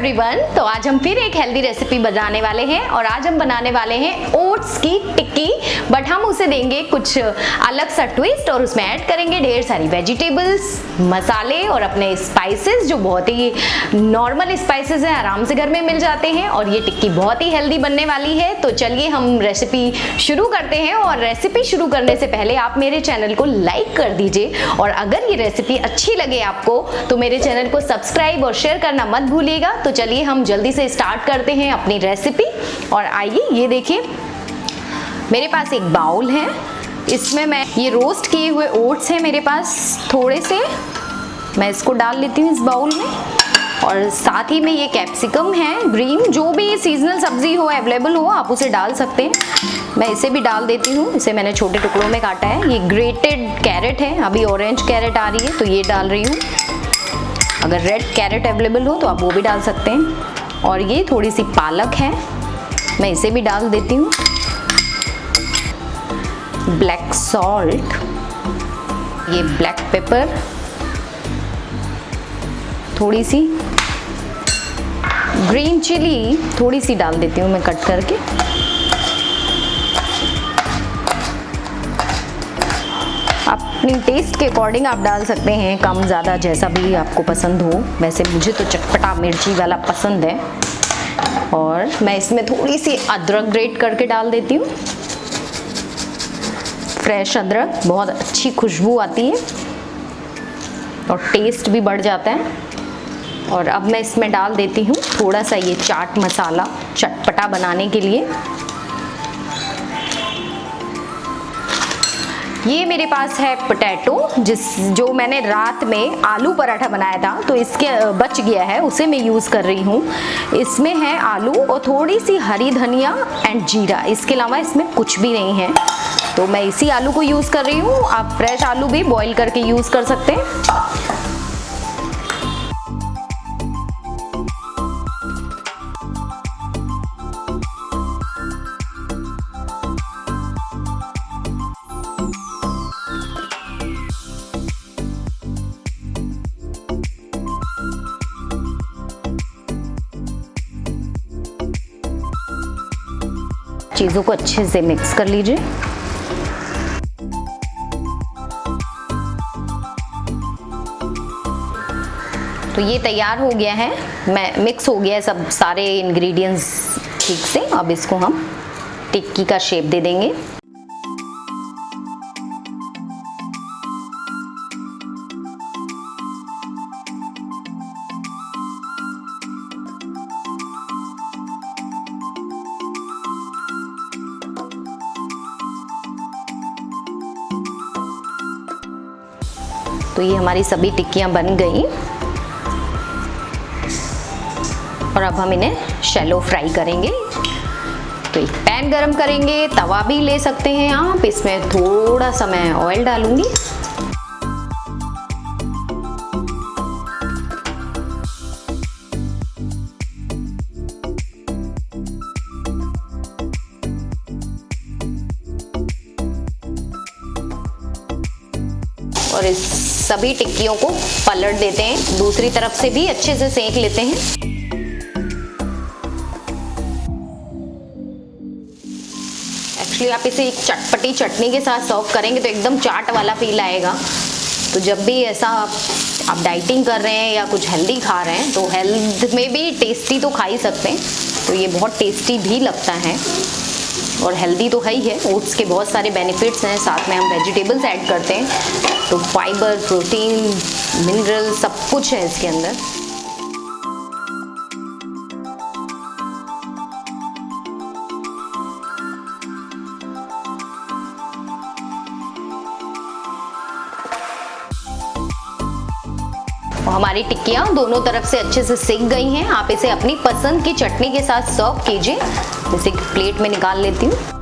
Everyone, तो आज हम फिर एक हेल्दी रेसिपी बनाने वाले हैं और आज हम बनाने वाले हैं ओट्स की टिक्की। बट हम उसे देंगे कुछ अलग सा ट्विस्ट और उसमें ऐड करेंगे ढेर सारी वेजिटेबल्स, मसाले और अपने स्पाइसेस जो बहुत ही नॉर्मल स्पाइसेस हैं, आराम से घर में मिल जाते हैं और ये टिक्की बहुत ही हेल्दी बनने वाली है। तो चलिए हम रेसिपी शुरू करते हैं और रेसिपी शुरू करने से पहले आप मेरे चैनल को लाइक कर दीजिए और अगर ये रेसिपी अच्छी लगे आपको तो मेरे चैनल को सब्सक्राइब और शेयर करना मत भूलिएगा। तो चलिए हम जल्दी से स्टार्ट करते हैं अपनी रेसिपी। और आइए, ये देखिए मेरे पास एक बाउल है, इसमें मैं ये रोस्ट किए हुए ओट्स हैं मेरे पास थोड़े से, मैं इसको डाल लेती हूँ इस बाउल में। और साथ ही में ये कैप्सिकम है ग्रीन, जो भी सीजनल सब्जी हो अवेलेबल हो आप उसे डाल सकते हैं, मैं इसे भी डाल देती हूँ। इसे मैंने छोटे टुकड़ों में काटा है। ये ग्रेटेड कैरेट है, अभी ऑरेंज कैरेट आ रही है तो ये डाल रही हूँ, अगर रेड कैरेट अवेलेबल हो तो आप वो भी डाल सकते हैं। और ये थोड़ी सी पालक है, मैं इसे भी डाल देती हूँ। ब्लैक सॉल्ट, ये ब्लैक पेपर थोड़ी सी, ग्रीन चिली थोड़ी सी डाल देती हूँ मैं कट करके। अपनी टेस्ट के अकॉर्डिंग आप डाल सकते हैं, कम ज़्यादा जैसा भी आपको पसंद हो। वैसे मुझे तो चटपटा मिर्ची वाला पसंद है। और मैं इसमें थोड़ी सी अदरक ग्रेट करके डाल देती हूँ, फ्रेश अदरक, बहुत अच्छी खुशबू आती है और टेस्ट भी बढ़ जाता है। और अब मैं इसमें डाल देती हूँ थोड़ा सा ये चाट मसाला चटपटा बनाने के लिए। ये मेरे पास है पोटैटो, जो मैंने रात में आलू पराठा बनाया था तो इसके बच गया है, उसे मैं यूज़ कर रही हूँ। इसमें है आलू और थोड़ी सी हरी धनिया एंड जीरा, इसके अलावा इसमें कुछ भी नहीं है। तो मैं इसी आलू को यूज़ कर रही हूँ, आप फ्रेश आलू भी बॉईल करके यूज़ कर सकते हैं। चीज़ों को अच्छे से मिक्स कर लीजिए। तो ये तैयार हो गया है, मिक्स हो गया है सब सारे इंग्रेडिएंट्स ठीक से। अब इसको हम टिक्की का शेप दे देंगे। तो ये हमारी सभी टिक्कियाँ बन गई और अब हम इन्हें शैलो फ्राई करेंगे। तो एक पैन गरम करेंगे, तवा भी ले सकते हैं आप, इसमें थोड़ा सा मैं ऑयल डालूंगी। और इस सभी टिक्कियों को पलट देते हैं, दूसरी तरफ से भी अच्छे से सेक लेते हैं। एक्चुअली आप इसे एक चटपटी चटनी के साथ सर्व करेंगे तो एकदम चाट वाला फील आएगा। तो जब भी ऐसा आप डाइटिंग कर रहे हैं या कुछ हेल्दी खा रहे हैं तो हेल्थ में भी टेस्टी तो खा ही सकते हैं। तो ये बहुत टेस्टी भी लगता है और हेल्दी तो है ही है। ओट्स के बहुत सारे बेनिफिट्स हैं, साथ में हम वेजिटेबल्स ऐड करते हैं तो फाइबर, प्रोटीन, मिनरल सब कुछ है इसके अंदर। हमारी टिक्कियाँ दोनों तरफ से अच्छे से सिक गई हैं। आप इसे अपनी पसंद की चटनी के साथ सर्व कीजिए। इसे प्लेट में निकाल लेती हूँ।